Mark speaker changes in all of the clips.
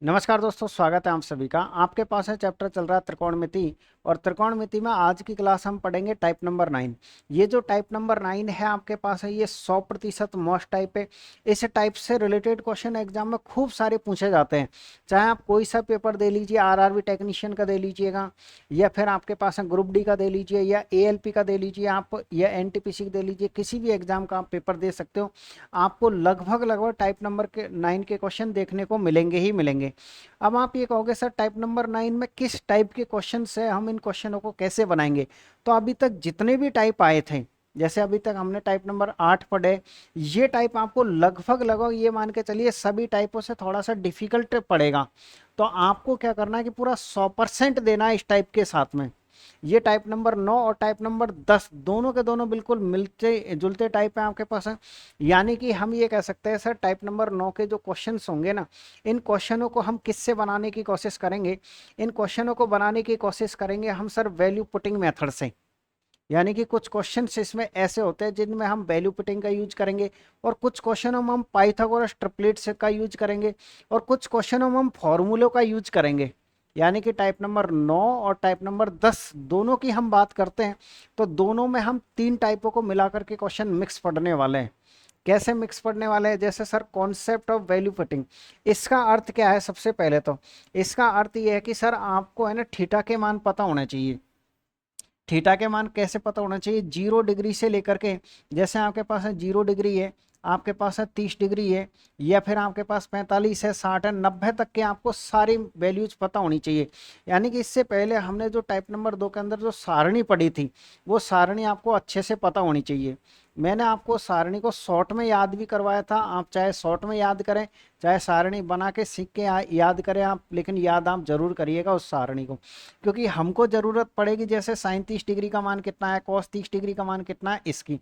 Speaker 1: नमस्कार दोस्तों, स्वागत है आप सभी का। आपके पास है चैप्टर चल रहा है त्रिकोणमिति। और त्रिकोणमिति में आज की क्लास हम पढ़ेंगे टाइप नंबर 9। ये जो टाइप नंबर 9 है आपके पास है, ये 100% मोस्ट टाइप है। इस टाइप से रिलेटेड क्वेश्चन एग्जाम में खूब सारे पूछे जाते हैं। चाहे आप कोई सा पेपर दे लीजिए, आरआरबी टेक्नीशियन का दे लीजिएगा, या फिर आपके पास है ग्रुप डी का दे लीजिए, या एएलपी का दे लीजिए आप, या एनटीपीसी का दे लीजिए। किसी भी एग्जाम का आप पेपर दे सकते हो, आपको लगभग लगभग टाइप नंबर के 9 के क्वेश्चन देखने को मिलेंगे ही मिलेंगे। अब आप ये कहोगे सर टाइप नंबर 9 में किस टाइप के क्वेश्चन है, हम इन क्वेश्चनों को कैसे बनाएंगे। तो अभी तक जितने भी टाइप आए थे, जैसे अभी तक हमने टाइप नंबर 8 पढ़े, ये टाइप आपको लगभग लगभग ये मान के चलिए सभी टाइपों से थोड़ा सा डिफिकल्ट पड़ेगा। तो आपको क्या करना है कि पूरा 100% देना है इस टाइप के साथ में। ये टाइप नंबर 9 और टाइप नंबर 10 दोनों के दोनों बिल्कुल मिलते जुलते टाइप है आपके पास है। यानी कि हम ये कह सकते हैं सर टाइप नंबर 9 के जो क्वेश्चंस होंगे ना, इन क्वेश्चनों को हम किससे बनाने की कोशिश करेंगे। इन क्वेश्चनों को बनाने की कोशिश करेंगे हम सर वैल्यू पुटिंग मेथड से। यानी कि कुछ क्वेश्चंस इसमें ऐसे होते हैं जिनमें हम वैल्यू पुटिंग का यूज करेंगे, और कुछ क्वेश्चनों में हम पाइथागोरस ट्रिपलेट्स का यूज करेंगे, और कुछ क्वेश्चनों में हम फॉर्मूलों का यूज करेंगे। यानी कि टाइप नंबर 9 और टाइप नंबर 10 दोनों की हम बात करते हैं, तो दोनों में हम तीन टाइपों को मिलाकर के क्वेश्चन मिक्स पढ़ने वाले हैं। कैसे मिक्स पढ़ने वाले हैं? जैसे sir concept of value putting, इसका अर्थ क्या है? सबसे पहले तो इसका अर्थ ये है कि सर आपको है ना थीटा के मान पता होने चाहिए। थीटा के मान कैसे पता होना चाहिए? 0 डिग्री से लेकर के, जैसे आपके पास है 0 डिग्री है, आपके पास है 30 डिग्री है, या फिर आपके पास 45 है, 60 है, 90 तक के आपको सारी वैल्यूज पता होनी चाहिए। यानी कि इससे पहले हमने जो टाइप नंबर 2 के अंदर जो सारणी पढ़ी थी, वो सारणी आपको अच्छे से पता होनी चाहिए। मैंने आपको सारणी को शॉर्ट में याद भी करवाया था, आप चाहे शॉर्ट में याद करें, चाहे सारणी बना के सीख के याद करें आप, लेकिन याद आप जरूर करिएगा उस सारणी को। क्योंकि हमको ज़रूरत पड़ेगी, जैसे साइन 30 डिग्री का मान कितना है, कॉस 30 डिग्री का मान कितना है, इसकी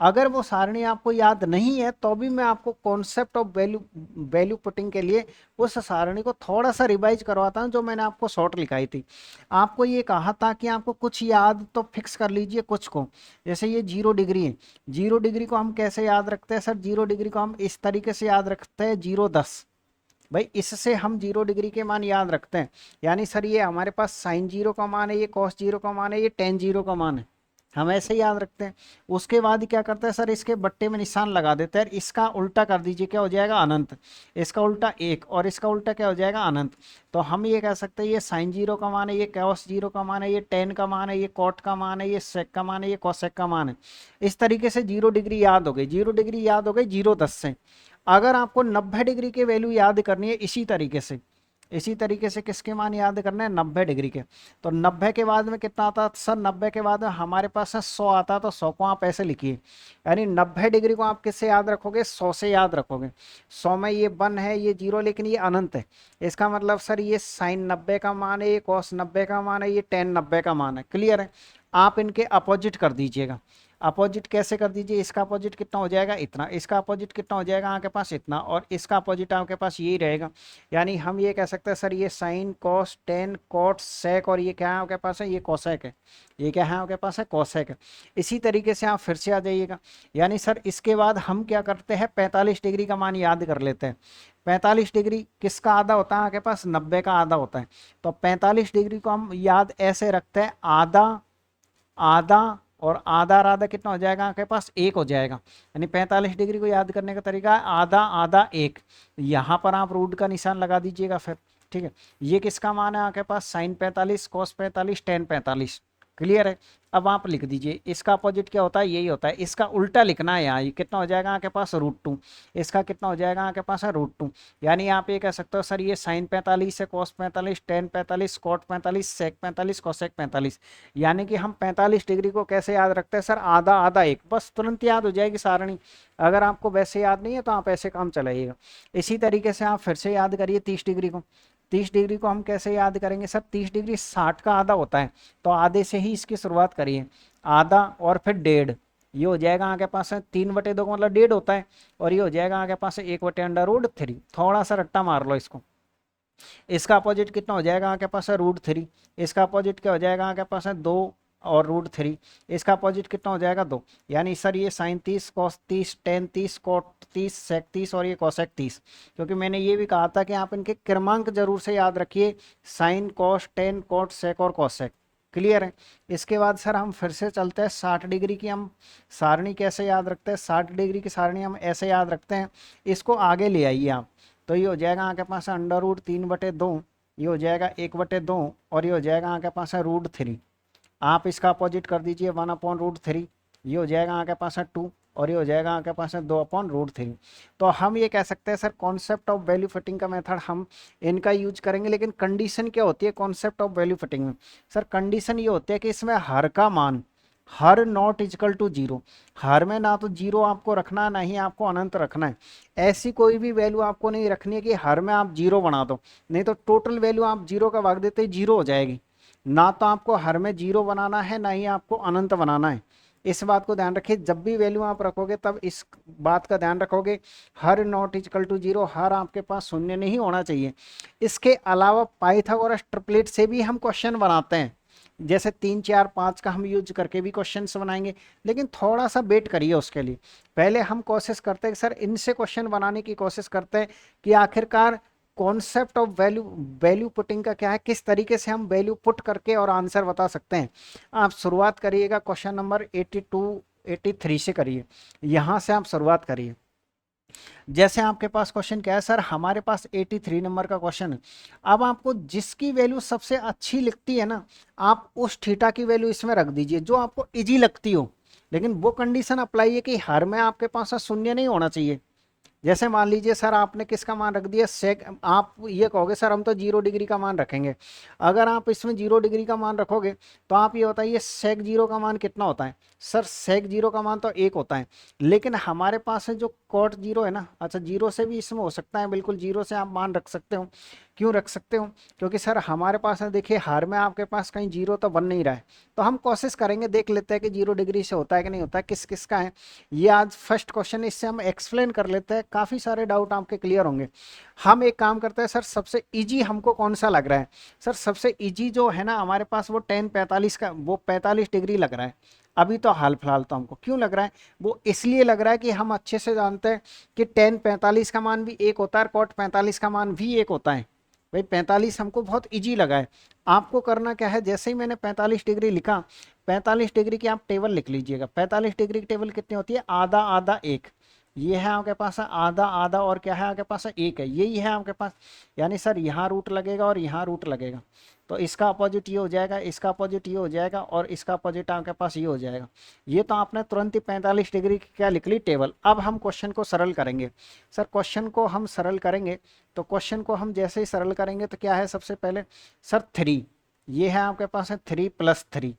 Speaker 1: अगर वो सारणी आपको याद नहीं है तो भी मैं आपको concept of value value putting के लिए उस सारणी को थोड़ा सा रिवाइज करवाता हूँ, जो मैंने आपको शॉर्ट लिखाई थी। आपको ये कहा था कि आपको कुछ याद तो फिक्स कर लीजिए कुछ को। जैसे ये 0 डिग्री है, 0 डिग्री को हम कैसे याद रखते हैं सर? 0 डिग्री को हम इस तरीके से याद रखते हैं, 0 10। भाई इससे हम 0 डिग्री के मान याद रखते हैं। यानी सर ये हमारे पास साइन 0 का मान है, ये कॉस 0 का मान है, ये टेन 0 का मान है, हम ऐसे ही याद रखते हैं। उसके बाद क्या करते हैं सर? इसके बट्टे में निशान लगा देते हैं, इसका उल्टा कर दीजिए, क्या हो जाएगा? अनंत। इसका उल्टा 1, और इसका उल्टा क्या हो जाएगा? अनंत। तो हम ये कह सकते हैं ये साइन 0 का मान है, ये कॉस 0 का मान है, ये टेन का मान है, ये कॉट का मान है, ये सेक का मान है, ये कॉसेक का मान है। इस तरीके से 0 डिग्री याद हो गई। 0 डिग्री याद हो गई 0 10 से। अगर आपको 90 डिग्री की वैल्यू याद करनी है इसी तरीके से, इसी तरीके से किसके मान याद करने हैं? 90 डिग्री के। तो 90 के बाद में कितना आता सर? 90 के बाद में हमारे पास है 100 आता, तो 100 को आप ऐसे लिखिए। यानी 90 डिग्री को आप किससे याद रखोगे? 100 से याद रखोगे। 100 में ये 1 है, ये 0, लेकिन ये अनंत है। इसका मतलब सर ये साइन 90 का मान है, ये कॉस 90 का मान है, ये टेन 90 का मान है। क्लियर है? आप इनके अपोजिट कर दीजिएगा। अपोजिट कैसे कर दीजिए? इसका अपोजिट कितना हो जाएगा? इतना। इसका अपोजिट कितना हो जाएगा आपके पास? इतना। और इसका अपोजिट आपके पास यही रहेगा। यानी हम ये कह सकते हैं सर ये sine cos tan cot sec, और ये क्या है आपके पास है? ये कोसेक है। ये क्या है आपके पास है? कोसेक है। इसी तरीके से आप फिर से आ जाइएगा। यानी सर इसके बाद हम क्या करते हैं? 45 डिग्री का मान याद कर लेते हैं। 45 डिग्री किसका आधा होता है आपके पास? 90 का आधा होता है। तो 45 डिग्री को हम याद ऐसे रखते हैं, आधा आधा, और आधा आधा कितना हो जाएगा आपके पास? 1 हो जाएगा। यानी 45 डिग्री को याद करने का तरीका है आधा आधा 1। यहाँ पर आप रूट का निशान लगा दीजिएगा फिर। ठीक है? ये किसका मान है आपके पास? Sine 45, cos 45, tan 45। क्लियर है? अब आप लिख दीजिए, इसका अपोजिट क्या होता है? यही होता है। इसका उल्टा लिखना है यहाँ। ये कितना हो जाएगा आपके पास? √2। इसका कितना हो जाएगा आपके पास? है √2। यानी आप ये कह सकते हो सर ये साइन 45 है, कॉस 45, टेन 45, कॉट 45, सेक 45, कोसेक 45। यानी कि हम 45 डिग्री को कैसे याद रखते हैं सर? आधा आधा 1। बस तुरंत याद हो जाएगी सारणी। अगर आपको वैसे याद नहीं है तो आप ऐसे काम चलाइएगा। इसी तरीके से आप फिर से याद करिए 30 डिग्री को। 30 डिग्री को हम कैसे याद करेंगे सर? 30 डिग्री 60 का आधा होता है, तो आधे से ही इसकी शुरुआत करिए। आधा और फिर डेढ़, ये हो जाएगा आपके पास है 3/2 का मतलब डेढ़ होता है। और ये हो जाएगा आपके पास है 1/√3। थोड़ा सा रट्टा मार लो इसको। इसका अपोजिट कितना हो जाएगा आपके पास है? √3। इसका अपोजिट क्या हो जाएगा आपके पास है? 2 और रूट 3, इसका अपोजिट कितना हो जाएगा 2। यानी सर ये साइन 30, कॉस 30, टेन 30, कोट 30, सेक 30 और ये कोसेक 30। क्योंकि मैंने ये भी कहा था कि आप इनके क्रमांक जरूर से याद रखिए, साइन, कॉस, टेन, कोट, सेक और कोसेक। क्लियर है। इसके बाद सर हम फिर से चलते हैं 60 डिग्री की। हम सारणी कैसे याद रखते हैं? 60 डिग्री की सारणी हम ऐसे याद रखते हैं, इसको आगे ले आइए आप, तो ये हो जाएगा आपके पास अंडर रूट 3/2, ये हो जाएगा 1/2 और ये हो जाएगा आपके पास है रूट 3। आप इसका अपोजिट कर दीजिए 1/√3, ये हो जाएगा आपके पास है 2 और ये हो जाएगा आपके पास है 2/√3। तो हम ये कह सकते हैं sir concept of value fitting का मेथड हम इनका यूज करेंगे। लेकिन कंडीशन क्या होती है कॉन्सेप्ट ऑफ वैल्यू फिटिंग में? सर कंडीशन ये होती है कि इसमें हर का मान, हर नॉट इजकल टू जीरो, हर में ना तो जीरो आपको रखना है ना ही आपको अनंत रखना है। ऐसी कोई भी वैल्यू आपको नहीं रखनी है कि हर में आप जीरो बना दो, नहीं तो टोटल वैल्यू आप जीरो का भाग देते ही जीरो हो जाएगी। ना तो आपको हर में जीरो बनाना है ना ही आपको अनंत बनाना है। इस बात को ध्यान रखिए, जब भी वैल्यू आप रखोगे तब इस बात का ध्यान रखोगे हर नॉट इजकल टू जीरो, हर आपके पास शून्य नहीं होना चाहिए। इसके अलावा पाइथागोरस ट्रिपलेट से भी हम क्वेश्चन बनाते हैं, जैसे 3, 4, 5 का हम यूज करके भी क्वेश्चंस बनाएंगे। लेकिन थोड़ा सा वेट करिए उसके लिए। पहले हम कोशिश करते हैं सर इनसे क्वेश्चन बनाने की कोशिश करते हैं कि आखिरकार कॉन्सेप्ट ऑफ वैल्यू पुटिंग का क्या है, किस तरीके से हम वैल्यू पुट करके और आंसर बता सकते हैं। आप शुरुआत करिएगा क्वेश्चन नंबर 82, 83 से करिए, यहाँ से आप शुरुआत करिए। जैसे आपके पास क्वेश्चन क्या है सर, हमारे पास 83 नंबर का क्वेश्चन है। अब आपको जिसकी वैल्यू सबसे अच्छी लिखती है ना, आप उस थीटा की वैल्यू इसमें रख दीजिए जो आपको इजी लगती हो। लेकिन वो कंडीशन अप्लाई है कि हर में आपके पास शून्य नहीं होना चाहिए। जैसे मान लीजिए सर आपने किसका मान रख दिया सेक, आप ये कहोगे सर हम तो 0 डिग्री का मान रखेंगे। अगर आप इसमें 0 डिग्री का मान रखोगे तो आप ये बताइए सेक 0 का मान कितना होता है? सर सेक 0 का मान तो 1 होता है। लेकिन हमारे पास है जो कॉट 0 है ना, अच्छा 0 से भी इसमें हो सकता है, बिल्कुल 0 से आप मान रख सकते हो। क्यों रख सकते हो? क्योंकि सर हमारे पास है, देखिए हर में आपके पास कहीं 0 तो बन नहीं रहा है। तो हम कोशिश करेंगे, देख लेते हैं कि 0 डिग्री से होता है कि नहीं होता है, किस किस का है। ये आज फर्स्ट क्वेश्चन, इससे हम एक्सप्लेन कर लेते हैं, काफ़ी सारे डाउट आपके क्लियर होंगे। हम एक काम करते हैं सर, सबसे इजी हमको कौन सा लग रहा है? सर सबसे इजी जो है ना हमारे पास वो 1045 का, वो 45 डिग्री लग रहा है अभी तो हाल फिलहाल। तो हमको क्यों लग रहा है? वो इसलिए लग रहा है कि हम अच्छे से जानते हैं कि 1045 का मान भी 1 होता है, कॉट 45 का मान भी 1 होता है। भाई 45 हमको बहुत इजी लगा है। आपको करना क्या है, जैसे ही मैंने 45 डिग्री लिखा, 45 डिग्री की आप टेबल लिख लीजिएगा। 45 डिग्री की टेबल कितनी होती है? आधा आधा एक। ये है आपके पास आधा आधा और क्या है आपके पास एक है, यही है आपके पास। यानी सर यहाँ रूट लगेगा और यहाँ रूट लगेगा, तो इसका अपोजिट ये हो जाएगा, इसका अपोजिट ये हो जाएगा और इसका अपोजिट आपके पास ये हो जाएगा। ये तो आपने तुरंत ही 45 डिग्री की क्या लिख ली टेबल। अब हम क्वेश्चन को सरल करेंगे। सर क्वेश्चन को हम सरल करेंगे, तो क्वेश्चन को हम जैसे ही सरल करेंगे तो क्या है सबसे पहले सर 3, ये है आपके पास है 3 + 3।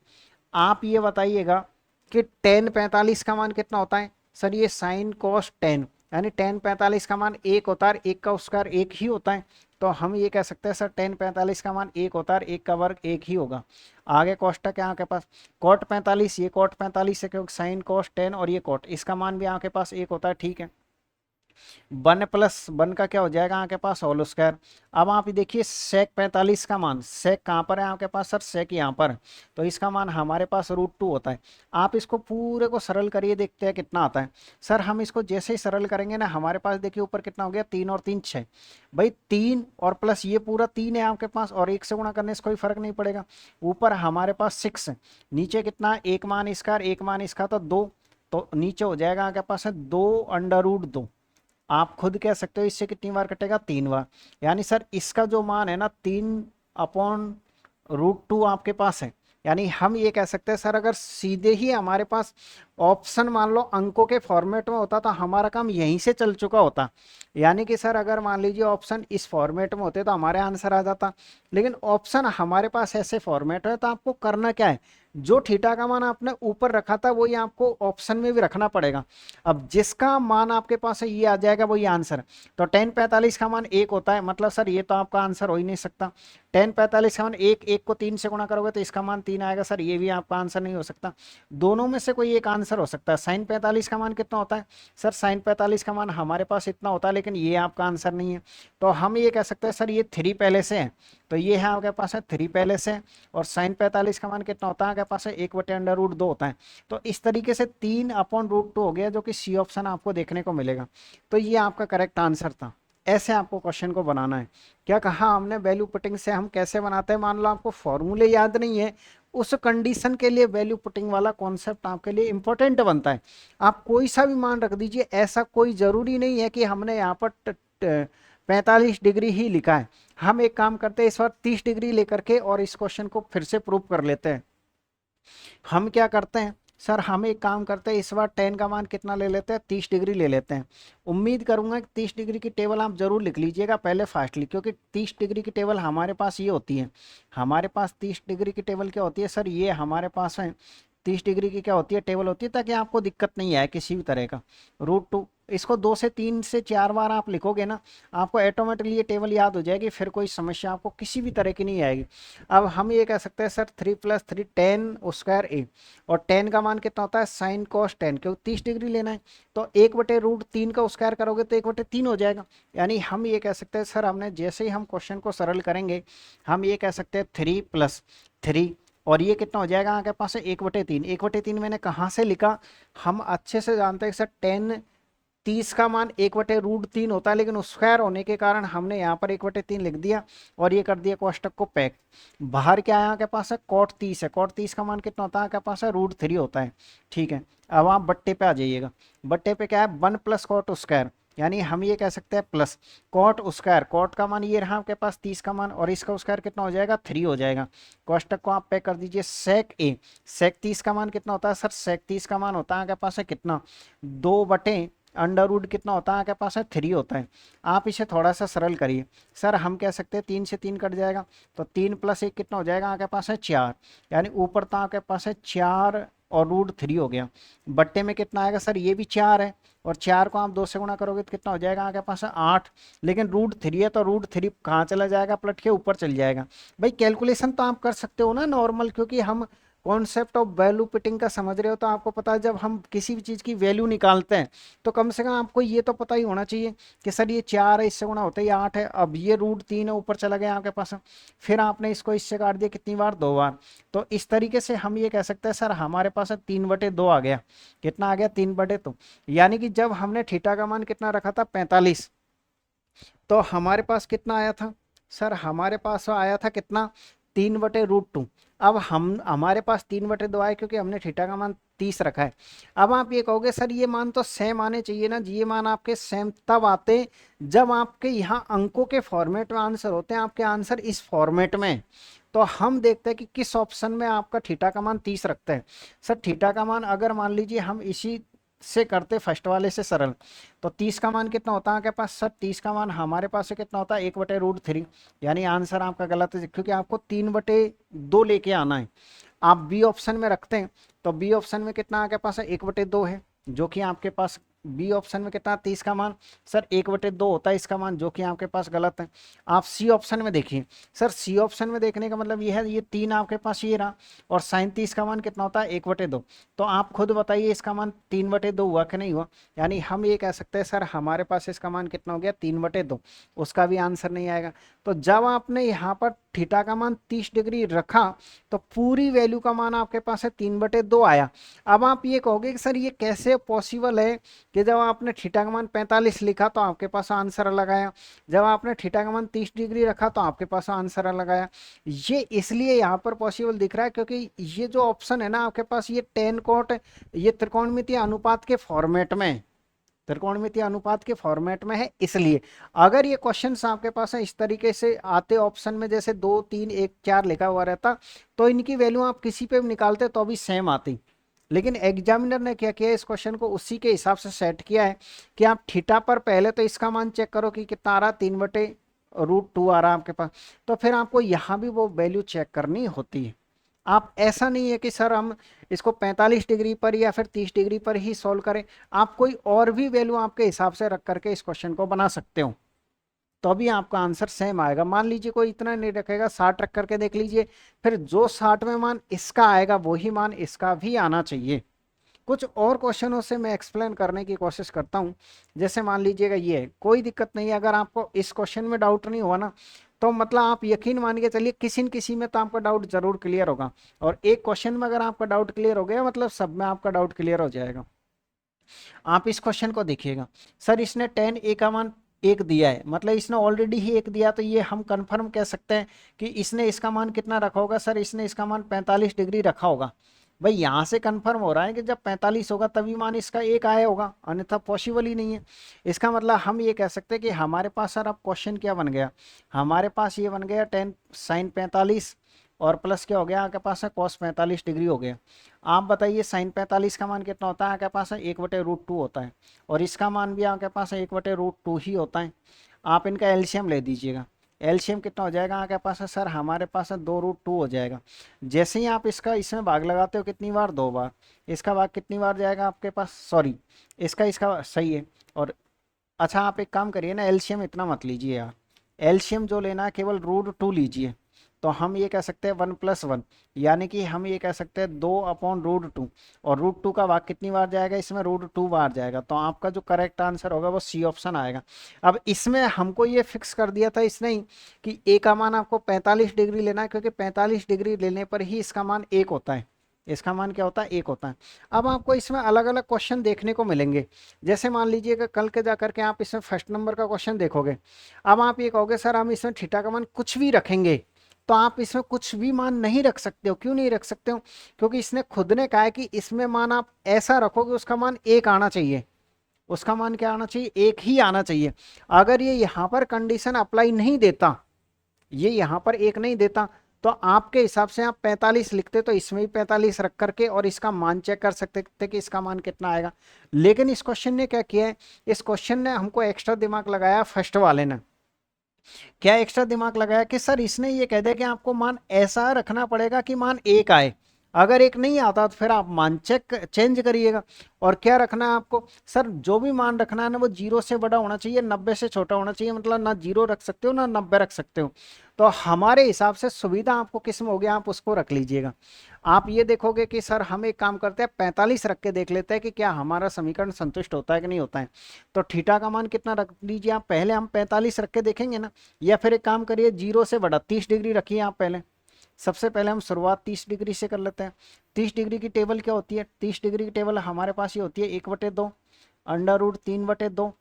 Speaker 1: आप ये बताइएगा कि 1045 का मान कितना होता है? सर ये साइन कॉस 10, यानी 1045 का मान 1 होता है, 1 का स्क्वायर 1 ही होता है। तो हम ये कह सकते हैं सर 1045 का मान 1 होता है, 1 का वर्ग 1 ही होगा। आगे कोष्टक है आपके पास कॉट 45, ये कॉट 45 है क्योंकि साइन कॉस 10 और ये कॉट, इसका मान भी आपके पास 1 होता है, ठीक है। 1 + 1 का क्या हो जाएगा आपके पास होल स्क्वायर। अब आप देखिए सेक 45 का मान, सेक कहाँ पर है आपके पास? सर सेक यहाँ पर, तो इसका मान हमारे पास √2 होता है। आप इसको पूरे को सरल करिए, देखते हैं कितना आता है। सर हम इसको जैसे ही सरल करेंगे ना, हमारे पास देखिए ऊपर कितना हो गया, 3 और 3 6। भाई 3 और प्लस ये पूरा 3 है आपके पास, और 1 से गुणा करने से कोई फर्क नहीं पड़ेगा। ऊपर हमारे पास 6 है, नीचे कितना, एक मान इसका, एक मान इसका, तो 2। तो नीचे हो जाएगा आपके पास है 2√2। आप खुद कह सकते हो इससे कितनी बार कटेगा, 3 बार। यानी सर इसका जो मान है ना 3/√2 आपके पास है। यानी हम ये कह सकते हैं सर अगर सीधे ही हमारे पास ऑप्शन मान लो अंकों के फॉर्मेट में होता तो हमारा काम यहीं से चल चुका होता। यानी कि सर अगर मान लीजिए ऑप्शन इस फॉर्मेट में होते तो हमारे आंसर आ जाता। लेकिन ऑप्शन हमारे पास ऐसे फॉर्मेट है, तो आपको करना क्या है, जो थीटा का मान आपने ऊपर रखा था वही आपको ऑप्शन में भी रखना पड़ेगा। अब जिसका मान आपके पास है ये आ जाएगा वही आंसर। तो 1045 का मान 1 होता है, मतलब सर ये तो आपका आंसर हो ही नहीं सकता। 1045 का मान 1, 1 को 3 से गुणा करोगे तो इसका मान 3 आएगा, सर ये भी आपका आंसर नहीं हो सकता। दोनों में से कोई एक आंसर हो सकता है। साइन 45 का मान कितना होता है? सर साइन 45 का मान हमारे पास इतना होता है, लेकिन ये आपका आंसर नहीं है। तो हम ये कह सकते हैं सर ये 3 पहले से है, तो ये है आपके पास है 3 पहले से, और साइन 45 का मान कितना होता है आपके पास है 1/√2 होता है। तो इस तरीके से 3/√2 हो गया, जो कि सी ऑप्शन आपको देखने को मिलेगा। तो ये आपका करेक्ट आंसर था। ऐसे आपको क्वेश्चन को बनाना है। क्या कहा हमने, वैल्यू पुटिंग से हम कैसे बनाते हैं। मान लो आपको फॉर्मूले याद नहीं है, उस कंडीशन के लिए वैल्यू पुटिंग वाला कॉन्सेप्ट आपके लिए इंपॉर्टेंट बनता है। आप कोई सा भी मान रख दीजिए, ऐसा कोई जरूरी नहीं है कि हमने यहाँ पर 45 डिग्री ही लिखा है। हम एक काम करते हैं, इस बार 30 डिग्री लेकर के और इस क्वेश्चन को फिर से प्रूव कर लेते हैं। हम क्या करते हैं सर, हम एक काम करते हैं, इस बार tan का मान कितना ले लेते हैं, 30 डिग्री ले लेते हैं। उम्मीद करूंगा कि 30 डिग्री की टेबल आप जरूर लिख लीजिएगा पहले फास्टली, क्योंकि 30 डिग्री की टेबल हमारे पास ये होती है। हमारे पास 30 डिग्री की टेबल क्या होती है सर, ये हमारे पास है 30 डिग्री की क्या होती है, टेबल होती है, ताकि आपको दिक्कत नहीं आए किसी भी तरह का। √2 इसको 2 से 3 से 4 बार आप लिखोगे ना, आपको ऑटोमेटिकली ये टेबल याद हो जाएगी, फिर कोई समस्या आपको किसी भी तरह की नहीं आएगी। अब हम ये कह सकते हैं सर 3 + 3 tan² a, और tan का मान कितना होता है sin cos tan, क्योंकि 30 डिग्री लेना है। तो 1/√3 का स्क्वायर करोगे तो 1/3 हो जाएगा। यानी हम ये कह सकते हैं सर, हमने जैसे ही हम क्वेश्चन को सरल करेंगे, हम ये कह सकते हैं 3 + 3, और ये कितना हो जाएगा आपके पास है 1/3। 1/3 मैंने कहाँ से लिखा, हम अच्छे से जानते हैं सर tan 30 का मान 1/√3 होता है, लेकिन स्क्वायर होने के कारण हमने यहाँ पर 1/3 लिख दिया और ये कर दिया कोष्टक को पैक। बाहर क्या है आपके पास है cot 30 है, cot 30 का मान कितना होता है आपके पास है √3 होता है। ठीक है, अब आप बट्टे पे आ जाइएगा। बट्टे पे क्या है 1 + cot², यानी हम ये कह सकते हैं प्लस cot²। cot का मान ये रहा आपके पास 30 का मान, और इसका स्क्वायर कितना हो जाएगा 3 हो जाएगा। कोष्टक को आप पैक कर दीजिए। sec a, sec 30 का मान कितना होता है सर, sec 30 का मान होता है आपके पास है कितना 2/√, कितना होता है आपके पास है 3 होता है। आप इसे थोड़ा सा सरल करिए सर, हम कह सकते हैं 3 से 3 कट जाएगा, तो 3 + 1 कितना हो जाएगा आपके पास है 4, यानी ऊपर तो आपके पास है 4 और √3 हो गया। बट्टे में कितना आएगा सर, ये भी 4 है, और 4 को आप 2 से गुणा करोगे तो कितना हो जाएगा आपके पास है 8, लेकिन √3 है तो √3 कहाँ चला जाएगा, पलट के ऊपर चल जाएगा। भाई कैलकुलेशन तो आप कर सकते हो ना नॉर्मल, क्योंकि हम कॉन्सेप्ट ऑफ वैल्यू पुटिंग का समझ रहे हो, तो आपको पता है जब हम किसी भी चीज़ की वैल्यू निकालते हैं तो कम से कम आपको ये तो पता ही होना चाहिए कि सर ये 4 है, इससे गुणा होता है ये 8 है, अब ये √3 है ऊपर चला गया आपके पास, फिर आपने इसको इससे काट दिया कितनी बार, 2 बार। तो इस तरीके से हम ये कह सकते हैं सर हमारे पास 3/2 आ गया। कितना आ गया 3/2, यानी कि जब हमने थीटा का मान कितना रखा था 45, तो हमारे पास कितना आया था सर, हमारे पास आया था कितना 3/√2। अब हम हमारे पास 3/2 आए क्योंकि हमने थीटा का मान 30 रखा है। अब आप ये कहोगे सर ये मान तो सेम आने चाहिए ना जी, ये मान आपके सेम तब आते जब आपके यहाँ अंकों के फॉर्मेट में आंसर होते हैं, आपके आंसर इस फॉर्मेट में। तो हम देखते हैं कि किस ऑप्शन में आपका थीटा का मान 30 रखता है। सर थीटा का मान अगर मान लीजिए हम इसी से करते फर्स्ट वाले से सरल, तो 30 का मान कितना होता है आपके पास सर, 30 का मान हमारे पास से कितना होता है 1/√3, यानी आंसर आपका गलत है, क्योंकि आपको 3/2 लेके आना है। आप बी ऑप्शन में रखते हैं तो बी ऑप्शन में कितना आपके पास है 1/2 है, जो कि आपके पास बी ऑप्शन में कितना 30 का मान सर 1/2 होता है इसका मान, जो कि आपके पास गलत है। आप सी ऑप्शन में देखिए सर, सी ऑप्शन में देखने का मतलब ये है ये 3 आपके पास ये रहा, और साइन 30 का मान कितना होता है 1/2। तो आप खुद बताइए इसका मान 3/2 हुआ कि नहीं हुआ। यानी हम ये कह सकते हैं सर हमारे पास इसका मान कितना हो गया 3/2, उसका भी आंसर नहीं आएगा। तो जब आपने यहाँ पर थीटा का मान 30 डिग्री रखा तो पूरी वैल्यू का मान आपके पास है 3/2 आया। अब आप ये कहोगे कि सर ये कैसे पॉसिबल है कि जब आपने थीटा का मान 45 लिखा तो आपके पास आंसर अलग आया, जब आपने थीटा का मान 30 डिग्री रखा तो आपके पास आंसर अलग आया। ये इसलिए यहाँ पर पॉसिबल दिख रहा है क्योंकि ये जो ऑप्शन है ना आपके पास, ये tan cot, ये त्रिकोणमितीय अनुपात के फॉर्मेट में, त्रिकोणमितीय अनुपात के फॉर्मेट में है। इसलिए अगर ये क्वेश्चंस आपके पास है इस तरीके से आते ऑप्शन में, जैसे 2 3 1 4 लिखा हुआ रहता, तो इनकी वैल्यू आप किसी पे भी निकालते तो भी सेम आती। लेकिन एग्जामिनर ने क्या किया, इस क्वेश्चन को उसी के हिसाब से सेट किया है कि आप थीटा पर पहले तो इसका मान चेक करो कि कितना आ रहा, 3/√2 आ रहा है आपके पास, तो फिर आपको यहाँ भी वो वैल्यू चेक करनी होती है। आप ऐसा नहीं है कि सर हम इसको 45 डिग्री पर या फिर 30 डिग्री पर ही सॉल्व करें, आप कोई और भी वैल्यू आपके हिसाब से रख करके इस क्वेश्चन को बना सकते हो, तो भी आपका आंसर सेम आएगा। मान लीजिए कोई इतना नहीं रखेगा, 60 रख करके देख लीजिए, फिर जो 60 में मान इसका आएगा वही मान इसका भी आना चाहिए। कुछ और क्वेश्चनों से मैं एक्सप्लेन करने की कोशिश करता हूं। जैसे मान लीजिएगा ये कोई दिक्कत नहीं है, अगर आपको इस क्वेश्चन में डाउट नहीं हुआ ना, तो मतलब आप यकीन मान के चलिए किसी न किसी में तो आपका डाउट जरूर क्लियर होगा, और एक क्वेश्चन में अगर आपका डाउट क्लियर हो गया मतलब सब में आपका डाउट क्लियर हो जाएगा। आप इस क्वेश्चन को देखिएगा, सर इसने tan a का मान एक दिया है, मतलब इसने ऑलरेडी ही एक दिया, तो ये हम कंफर्म कह सकते हैं कि इसने इसका मान कितना रखा होगा, सर इसने इसका मान 45 डिग्री रखा होगा। भाई यहां से कंफर्म हो रहा है कि जब 45 होगा तभी मान इसका एक आया होगा, अन्यथा पॉसिबल ही नहीं है। इसका मतलब हम ये कह सकते हैं कि हमारे पास सर अब क्वेश्चन क्या बन गया, हमारे पास ये बन गया tan sin 45 और प्लस क्या हो गया आपके पास है cos 45 डिग्री हो गया। आप बताइए sin 45 का मान कितना होता है आपके पास है 1/√2 होता है, और इसका मान भी आपके पास है 1/√2 ही होता है। आप इनका एलसीएम ले दीजिएगा, एलसीएम कितना हो जाएगा आपके पास है सर, हमारे पास है 2√2 हो जाएगा। जैसे ही आप इसका इसमें भाग लगाते हो कितनी बार, 2 बार, इसका भाग कितनी बार जाएगा आपके पास, सॉरी इसका इसका सही है। और अच्छा आप एक काम करिए ना, एलसीएम इतना मत लीजिए यार, एलसीएम जो लेना है केवल √2 लीजिए। तो हम ये कह सकते हैं 1+1, यानी कि हम ये कह सकते हैं 2/√2, और √2 का भाग कितनी बार जाएगा, इसमें √2 बार जाएगा। तो आपका जो करेक्ट आंसर होगा वो सी ऑप्शन आएगा। अब इसमें हमको ये फिक्स कर दिया था इसने ही कि ए का मान आपको 45 डिग्री लेना है, क्योंकि 45 डिग्री लेने पर ही इसका मान एक होता है, इसका मान क्या होता है, एक होता है। अब आपको इसमें अलग अलग क्वेश्चन देखने को मिलेंगे, जैसे मान लीजिएगा कल के जाकर के आप इसमें फर्स्ट नंबर का क्वेश्चन देखोगे। अब आप ये कहोगे सर हम इसमें थीटा का मान कुछ भी रखेंगे, तो आप इसमें कुछ भी मान नहीं रख सकते हो। क्यों नहीं रख सकते हो, क्योंकि इसने खुद ने कहा है कि इसमें मान आप ऐसा रखोगे उसका मान एक आना चाहिए, उसका मान क्या आना चाहिए, एक ही आना चाहिए। अगर ये यहाँ पर कंडीशन अप्लाई नहीं देता, ये यहाँ पर एक नहीं देता, तो आपके हिसाब से आप 45 लिखते तो इसमें भी 45 रख करके और इसका मान चेक कर सकते थे कि इसका मान कितना आएगा। लेकिन इस क्वेश्चन ने क्या किया है, इस क्वेश्चन ने हमको एक्स्ट्रा दिमाग लगाया, फर्स्ट वाले ने क्या एक्स्ट्रा दिमाग लगाया कि सर इसने ये कह दिया कि आपको मान ऐसा रखना पड़ेगा कि मान एक आए, अगर एक नहीं आता तो फिर आप मान चेंज करिएगा। और क्या रखना है आपको, सर जो भी मान रखना है ना वो 0 से बड़ा होना चाहिए, 90 से छोटा होना चाहिए, मतलब ना 0 रख सकते हो ना 90 रख सकते हो। तो हमारे हिसाब से सुविधा आपको किस्म हो गया, आप उसको रख लीजिएगा। आप ये देखोगे कि सर हम एक काम करते हैं 45 रख के देख लेते हैं कि क्या हमारा समीकरण संतुष्ट होता है कि नहीं होता है। तो थीटा का मान कितना रख लीजिए आप, पहले हम 45 रख के देखेंगे ना, या फिर एक काम करिए 0 से बड़ा 30 डिग्री रखिए आप पहले। सबसे पहले हम शुरुआत 30 डिग्री से कर लेते हैं। 30 डिग्री की टेबल क्या होती है, 30 डिग्री की टेबल हमारे पास ये होती है 1/2 √3/2,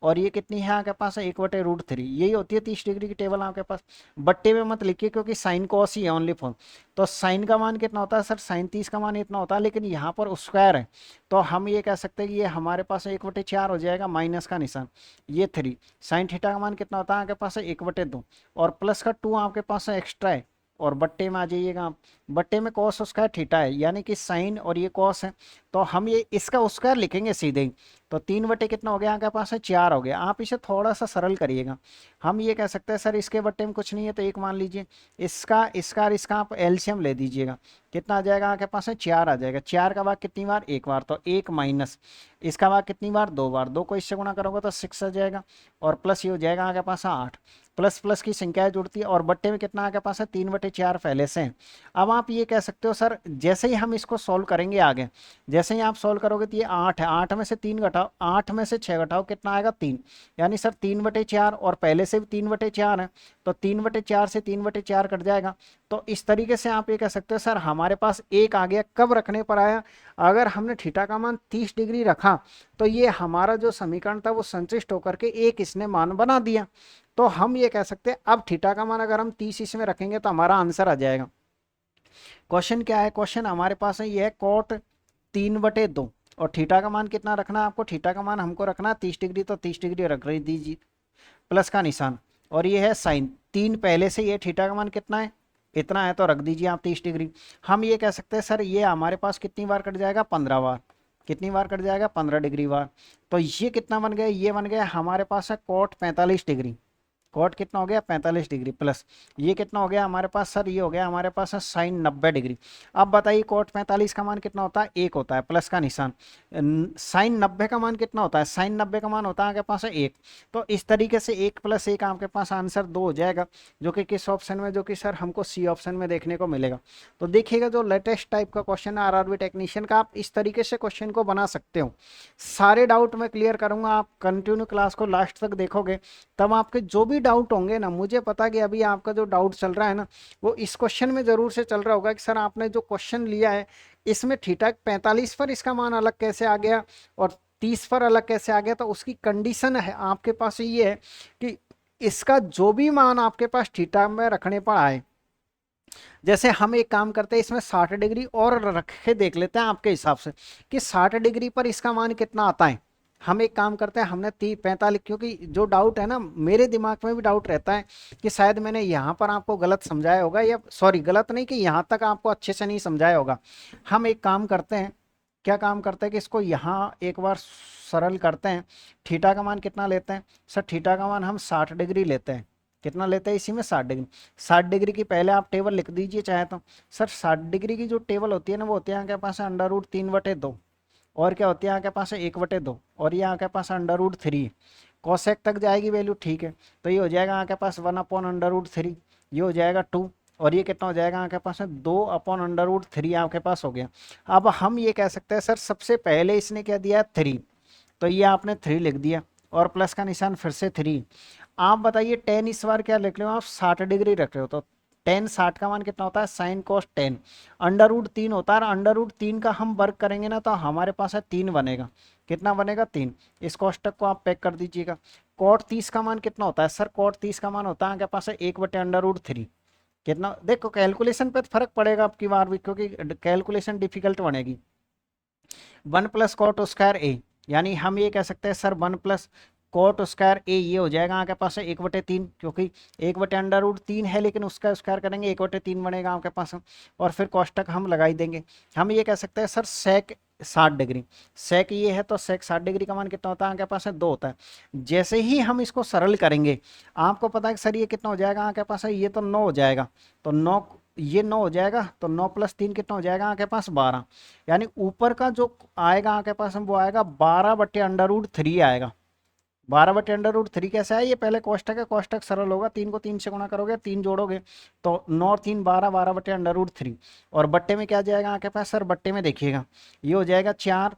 Speaker 1: और ये कितनी है आपके पास है 1/√3, यही होती है 30 डिग्री की टेबल आपके पास। बट्टे में मत लिखिए क्योंकि साइन कॉस ही है ओनली फॉर। तो साइन का मान कितना होता है सर, साइन 30 का मान इतना होता है, लेकिन यहाँ पर स्क्वायर है तो हम ये कह सकते हैं कि ये हमारे पास 1/4 हो जाएगा, माइनस का निशान, ये 3। साइन थीटा का मान कितना होता है आपके पास है 1/2, और प्लस का 2 आपके पास है एक्स्ट्रा है, और बट्टे में आ जाइएगा आप, बट्टे में कॉस स्क्वायर थीटा है, यानी कि साइन और ये कॉस है, तो हम ये इसका स्क्वायर लिखेंगे सीधे ही। तो 3 बटे कितना हो गया आपके पास है 4 हो गया। आप इसे थोड़ा सा सरल करिएगा, हम ये कह सकते हैं सर इसके बट्टे में कुछ नहीं है तो एक मान लीजिए, इसका इसका और इसका आप एलसीएम ले दीजिएगा, कितना आ जाएगा आपके पास है 4 आ जाएगा। 4 का भाग कितनी बार, एक बार, तो 1 माइनस इसका भाग कितनी बार, 2 बार, 2 को इससे गुणा करोगे तो 6 आ जाएगा, और प्लस ये हो जाएगा आपके पास 8। प्लस प्लस की संख्याएं जुड़ती है, और बट्टे में कितना आपके पास है 3/4 पहले से। अब आप ये कह सकते हो सर जैसे ही हम इसको सॉल्व करेंगे आगे, जैसे ही आप सॉल्व करोगे तो ये 8 है, 8 में से 3 घटाओ, 8 में से 6 घटाओ कितना आएगा 3, यानी सर 3/4, और पहले से भी 3/4 है, तो 3/4 से 3/4 कट जाएगा। तो इस तरीके से आप ये कह सकते हो सर हमारे पास एक आ गया, कब रखने पर आया, अगर हमने थीटा का मान 30 डिग्री रखा तो ये हमारा जो समीकरण था वो संतुष्ट होकर के एक इसने मान बना दिया। तो हम ये कह सकते हैं अब थीटा का मान अगर हम 30 इसमें रखेंगे तो हमारा आंसर आ जाएगा। क्वेश्चन क्या है, क्वेश्चन हमारे पास है ये है कॉट 3/2, और थीटा का मान कितना रखना है आपको, थीटा का मान हमको रखना है 30 डिग्री, तो 30 डिग्री रख रही दीजिए, प्लस का निशान, और ये है साइन 3 पहले से, ये थीटा का मान कितना है, इतना है, तो रख दीजिए आप 30 डिग्री। हम ये कह सकते हैं सर ये हमारे पास कितनी बार कट जाएगा, 15 बार, कितनी बार कट जाएगा 15 डिग्री बार। तो ये कितना बन गया, ये बन गया हमारे पास है कॉट 45 डिग्री, कॉट कितना हो गया 45 डिग्री, प्लस ये कितना हो गया हमारे पास सर, ये हो गया हमारे पास है साइन 90 डिग्री। अब बताइए कॉट 45 का मान कितना होता है, एक होता है, प्लस का निशान। साइन 90 का मान कितना होता है, साइन 90 का मान होता है आपके पास है 1। तो इस तरीके से 1 + 1 आपके पास आंसर 2 हो जाएगा, जो कि किस ऑप्शन में, जो कि सर हमको सी ऑप्शन में देखने को मिलेगा। तो देखिएगा जो लेटेस्ट टाइप का क्वेश्चन है आरआरबी टेक्नीशियन का, आप इस तरीके से क्वेश्चन को बना सकते हो। सारे डाउट मैं क्लियर करूंगा, आप कंटिन्यू क्लास को लास्ट तक देखोगे तब आपके जो भी डाउट होंगे ना, मुझे पता कि अभी आपका जो डाउट चल रहा है ना वो इस क्वेश्चन में जरूर से चल रहा होगा कि सर आपने जो क्वेश्चन लिया है इसमें थीटा 45 पर इसका मान अलग कैसे आ गया और 30 पर अलग कैसे आ गया। तो उसकी कंडीशन है आपके पास ये है कि इसका जो भी मान आपके पास थीटा में रखने पर आए, जैसे हम एक काम करते हैं इसमें 60 डिग्री और रख के देख लेते हैं आपके हिसाब से कि 60 डिग्री पर इसका मान कितना आता है। हम एक काम करते हैं, हमने 45, क्योंकि जो डाउट है ना मेरे दिमाग में भी डाउट रहता है कि शायद मैंने यहाँ पर आपको गलत समझाया होगा, या सॉरी गलत नहीं कि यहाँ तक आपको अच्छे से नहीं समझाया होगा। हम एक काम करते हैं, क्या काम करते हैं कि इसको यहाँ एक बार सरल करते हैं। थीटा का मान कितना लेते हैं सर? थीटा का मान हम 60 डिग्री लेते हैं। कितना लेते हैं इसी में? 60 डिग्री। 60 डिग्री की पहले आप टेबल लिख दीजिए चाहे तो। सर 60 डिग्री की जो टेबल होती है ना वो होती है आपके पास √3/2, और क्या होती है आपके पास 1/2, और ये आपके पास √3। कॉसेक तक जाएगी वैल्यू, ठीक है। तो ये हो जाएगा आपके पास 1/√3, ये हो जाएगा 2, और ये कितना हो जाएगा आपके पास 2/√3 आपके पास हो गया। अब हम ये कह सकते हैं सर सबसे पहले इसने क्या दिया है 3, तो ये आपने 3 लिख दिया और प्लस का निशान फिर से 3। आप बताइए tan इस बार क्या लिख रहे हो आप? 60 डिग्री रख रहे हो, तो tan 60 का मान कितना होता है? sin cos tan √3 होता है। √3 का हम वर्क करेंगे ना तो हमारे पास है 3 बनेगा। कितना बनेगा? 3। इस कोष्टक को आप पैक कर दीजिएगा। cot 30 का मान कितना होता है सर? cot 30 का मान होता है आपके पास है 1/√3। कितना? देखो कैलकुलेशन पे फर्क पड़ेगा आपकी बार भी, क्योंकि कैलकुलेशन डिफिकल्ट बनेगी। 1 + cot स्क्वायर a, यानी हम ये कह सकते हैं सर 1 + cot स्क्वायर a, ये हो जाएगा आपके पास 1/3, क्योंकि 1/√3 है लेकिन उसका स्क्वायर करेंगे 1/3 बनेगा आपके पास। और फिर कोष्टक हम लगा ही देंगे। हम ये कह सकते हैं सर sec 60 डिग्री, sec ये है तो sec 60 डिग्री का मान कितना होता है आपके पास? 2 होता है। जैसे ही हम इसको सरल करेंगे आपको पता है कि सर ये कितना हो जाएगा आपके पास? ये तो 9 हो जाएगा, तो 9, ये 9 हो जाएगा, तो 9 + 3 कितना हो जाएगा आपके पास? 12। यानी ऊपर का जो आएगा आपके पास वो आएगा 12/√3 आएगा। 12/√3 कैसे है? ये पहले कोष्टक है, कोष्टक सरल होगा, 3 को 3 से गुणा करोगे, 3 जोड़ोगे तो 9 और 3 12, 12/√3। और बट्टे में क्या जाएगा आपके पास सर? बट्टे में देखिएगा ये हो जाएगा 4,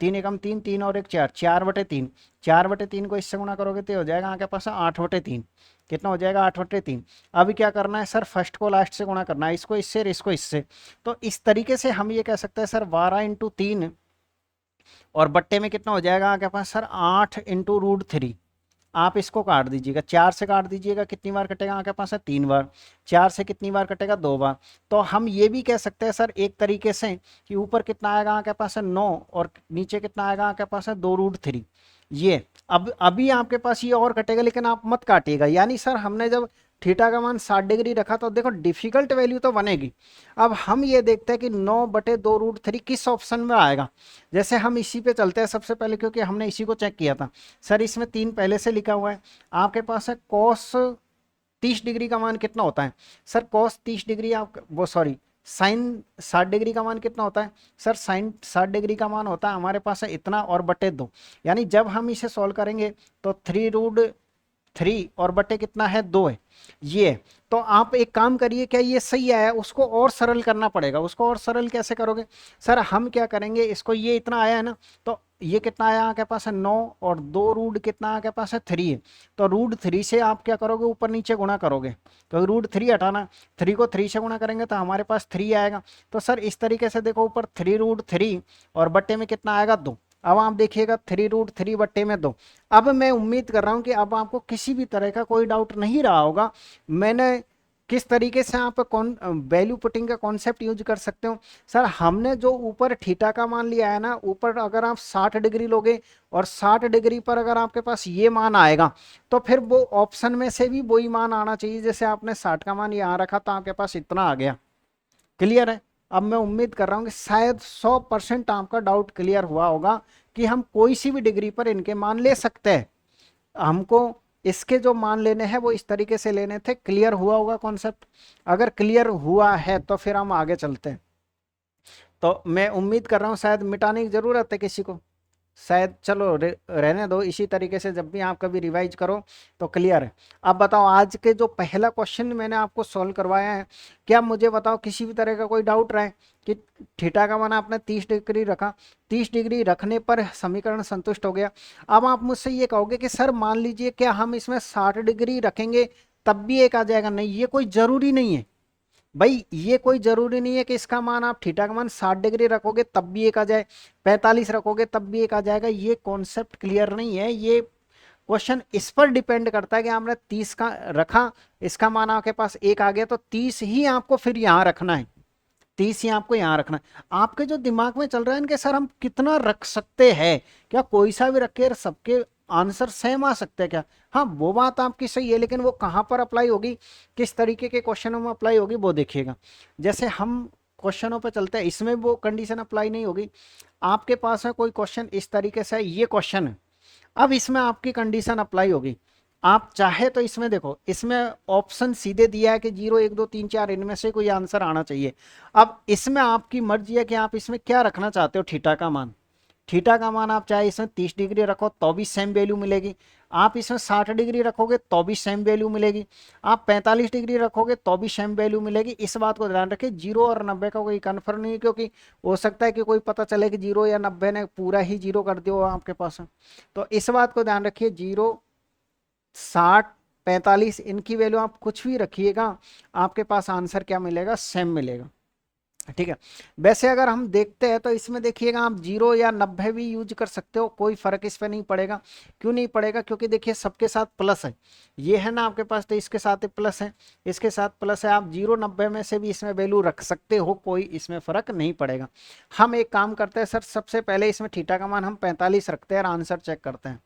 Speaker 1: 3 एकम 3, 3 और 1 4, 4/3। 4/3 को इससे गुणा करोगे तो हो जाएगा आपके पास 8/3। कितना हो जाएगा? 8/3। अभी क्या करना है सर? फर्स्ट को लास्ट से गुणा करना है, इसको इससे और इसको इससे। तो इस तरीके से हम ये कह सकते हैं सर 12 × 3, और बट्टे में कितना हो जाएगा आपके पास सर? 8 × √3। आप इसको काट दीजिएगा, 4 से काट दीजिएगा, कितनी बार कटेगा आपके पास है? 3 बार। 4 से कितनी बार कटेगा? 2 बार। तो हम ये भी कह सकते हैं सर एक तरीके से कि ऊपर कितना आएगा आपके पास है? 9, और नीचे कितना आएगा आपके पास है? 2√3। ये अब अभी आपके पास ये और कटेगा, लेकिन आप मत काटिएगा। यानी सर हमने जब थीटा का मान 60 डिग्री रखा तो देखो डिफिकल्ट वैल्यू तो बनेगी। अब हम ये देखते हैं कि 9/2√3 किस ऑप्शन में आएगा। जैसे हम इसी पे चलते हैं सबसे पहले, क्योंकि हमने इसी को चेक किया था। सर इसमें 3 पहले से लिखा हुआ है आपके पास है। cos 30 डिग्री का मान कितना होता है सर? cos 30 डिग्री आप वो सॉरी साइन 60 डिग्री का मान कितना होता है सर? साइन 60 डिग्री का मान होता है हमारे पास है इतना और बटे 2। यानी जब हम इसे सॉल्व करेंगे तो 3√3 और बटे कितना है? 2 है ये। तो आप एक काम करिए, क्या ये सही आया? उसको और सरल करना पड़ेगा। उसको और सरल कैसे करोगे सर? हम क्या करेंगे, इसको ये इतना आया है ना, तो ये कितना आया आपके पास है? 9, और 2 रूट कितना आपके पास है? 3 है। तो √3 से आप क्या करोगे? ऊपर नीचे गुणा करोगे, तो √3 हटाना, 3 को 3 से गुणा करेंगे तो हमारे पास 3 आएगा। तो सर इस तरीके से देखो ऊपर 3√3 और बट्टे में कितना आएगा? 2। अब आप देखिएगा 3√3 बट्टे में 2। अब मैं उम्मीद कर रहा हूं कि अब आपको किसी भी तरह का कोई डाउट नहीं रहा होगा। मैंने किस तरीके से आप कौन वैल्यू पुटिंग का कॉन्सेप्ट यूज कर सकते हो सर? हमने जो ऊपर थीटा का मान लिया है ना, ऊपर अगर आप 60 डिग्री लोगे और 60 डिग्री पर अगर आपके पास ये मान आएगा तो फिर वो ऑप्शन में से भी वही मान आना चाहिए। जैसे आपने 60 का मान यहाँ रखा तो आपके पास इतना आ गया। क्लियर है? अब मैं उम्मीद कर रहा हूँ कि शायद 100% आपका डाउट क्लियर हुआ होगा कि हम कोई सी भी डिग्री पर इनके मान ले सकते हैं। हमको इसके जो मान लेने हैं वो इस तरीके से लेने थे। क्लियर हुआ होगा कॉन्सेप्ट? अगर क्लियर हुआ है तो फिर हम आगे चलते हैं। तो मैं उम्मीद कर रहा हूँ शायद मिटाने की जरूरत है किसी को? शायद, चलो रहने दो, इसी तरीके से जब भी आप कभी रिवाइज करो तो क्लियर है। अब बताओ, आज के जो पहला क्वेश्चन मैंने आपको सॉल्व करवाया है, क्या मुझे बताओ किसी भी तरह का कोई डाउट रहे कि थीटा का मान आपने 30 डिग्री रखा, 30 डिग्री रखने पर समीकरण संतुष्ट हो गया। अब आप मुझसे ये कहोगे कि सर मान लीजिए क्या हम इसमें 60 डिग्री रखेंगे तब भी एक आ जाएगा? नहीं, ये कोई जरूरी नहीं है भाई, ये कोई जरूरी नहीं है कि इसका मान आप थीटा का मान 60 डिग्री रखोगे तब भी एक आ जाए, 45 रखोगे तब भी एक आ जाएगा। ये कॉन्सेप्ट क्लियर नहीं है। ये क्वेश्चन इस पर डिपेंड करता है कि आपने 30 का रखा, इसका मान आपके पास एक आ गया तो 30 ही आपको फिर यहां रखना है, 30 ही आपको यहां रखना है। आपके जो दिमाग में चल रहा है इनके सर हम कितना रख सकते हैं, क्या कोई सा भी रखे सबके आंसर सेम आ सकते हैं क्या? हाँ, वो बात आपकी सही है, लेकिन वो कहां पर अप्लाई होगी, किस तरीके के क्वेश्चनों में अप्लाई होगी वो देखिएगा। जैसे हम क्वेश्चनों पर चलते हैं, इसमें वो कंडीशन अप्लाई नहीं होगी। आपके पास है कोई क्वेश्चन इस तरीके से, ये क्वेश्चन है, अब इसमें आपकी कंडीशन अप्लाई होगी। आप चाहे तो इसमें देखो, इसमें ऑप्शन सीधे दिया है कि 0 1 2 3 4 इनमें से कोई आंसर आना चाहिए। अब इसमें आपकी मर्जी है कि आप इसमें क्या रखना चाहते हो, थीटा का मान। थीटा का मान आप चाहे इसमें 30 डिग्री रखो तो भी सेम वैल्यू मिलेगी, आप इसमें 60 डिग्री रखोगे तो भी सेम वैल्यू मिलेगी, आप 45 डिग्री रखोगे तो भी सेम वैल्यू मिलेगी। इस बात को ध्यान रखें, 0 और 90 का कोई कन्फर्म नहीं है, क्योंकि हो सकता है कि कोई पता चले कि 0 या 90 ने पूरा ही 0 कर दिया हो आपके पास। तो इस बात को ध्यान रखिए, 0 60 45 इनकी वैल्यू आप कुछ भी रखिएगा, आपके पास आंसर क्या मिलेगा, सेम मिलेगा। ठीक है। वैसे अगर हम देखते हैं तो इसमें देखिएगा, आप 0 या 90 भी यूज कर सकते हो, कोई फर्क इस पे नहीं पड़ेगा। क्यों नहीं पड़ेगा? क्योंकि देखिए सबके साथ प्लस है, ये है ना आपके पास, तो इसके साथ प्लस है, इसके साथ प्लस है। आप 0 90 में से भी इसमें वैल्यू रख सकते हो, कोई इसमें फर्क नहीं पड़ेगा। हम एक काम करते हैं सर, सबसे पहले इसमें थीटा का मान हम 45 रखते हैं और आंसर चेक करते हैं।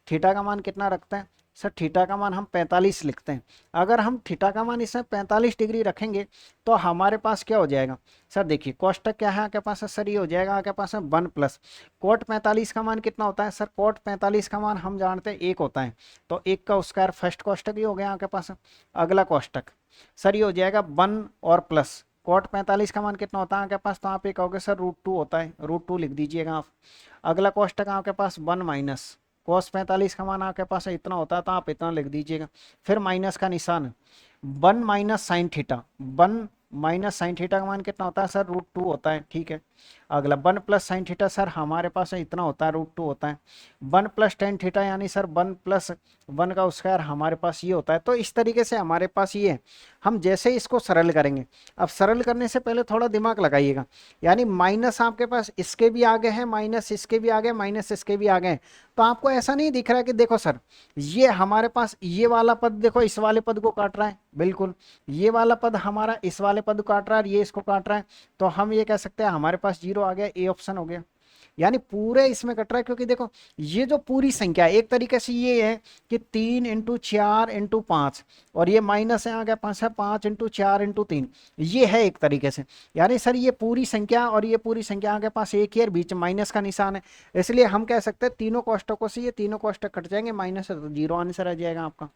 Speaker 1: थीटा का मान कितना रखते हैं सर? थीटा का मान हम 45 लिखते हैं। अगर हम थीटा का मान इसमें 45 डिग्री रखेंगे तो हमारे पास क्या हो जाएगा सर? देखिए कोष्टक क्या है आपके पास, सर ये हो जाएगा आपके पास है 1 प्लस कोट 45 का मान कितना होता है सर? कोट 45 का मान हम जानते हैं 1 होता है, तो 1 का स्क्वायर फर्स्ट कोष्टक ही हो गया आपके पास। अगला कोष्टक सर ये हो जाएगा 1 और प्लस कोट 45 का मान कितना होता है आपके पास? तो आप ये कहोगे सर √2 होता है, √2 लिख दीजिएगा आप। अगला कोष्टक आपके पास 1 माइनस cos 45 का मान आपके पास इतना होता है, तो आप इतना लिख दीजिएगा। फिर माइनस का निशान, 1 minus sine theta, 1 minus sine theta का मान कितना होता है सर? √2 होता है। ठीक है। अगला 1 प्लस साइन थीटा सर हमारे पास इतना होता है, √2 होता है। 1 प्लस टेन थीटा यानी सर 1 प्लस 1 का स्क्वायर हमारे पास ये होता है। तो इस तरीके से हमारे पास ये है। हम जैसे इसको सरल करेंगे, अब सरल करने से पहले थोड़ा दिमाग लगाइएगा, यानी माइनस आपके पास इसके भी आगे है, माइनस इसके भी आगे, माइनस इसके भी आगे है। तो आपको ऐसा नहीं दिख रहा है कि देखो सर ये हमारे पास ये वाला पद देखो इस वाले पद को काट रहा है, बिल्कुल ये वाला पद हमारा इस वाले पद को काट रहा है और ये इसको काट रहा है। तो हम ये कह सकते हैं हमारे पास 0 आ गया, ए ऑप्शन हो गया, यानी पूरे इसमें कट रहा है। क्योंकि देखो ये जो पूरी संख्या है, एक तरीके से ये है कि 3 इंटू 4 इंटू 5 और ये माइनस है आ गया 5 है, 5 इंटू 4 इंटू 3, ये है एक तरीके से। यानी सर ये पूरी संख्या और ये पूरी संख्या आगे पास एक ही है, बीच में माइनस का निशान है, इसलिए हम कह सकते हैं तीनों कोष्टकों से ये तीनों कोष्टक कट जाएंगे, माइनस है तो 0 आंसर आ जाएगा आपका।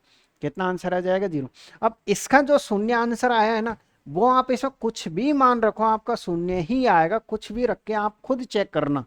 Speaker 1: कितना आंसर आ जाएगा? 0। अब इसका जो शून्य आंसर आया है ना, वो आप इसमें कुछ भी मान रखो आपका शून्य ही आएगा, कुछ भी रख के आप खुद चेक करना।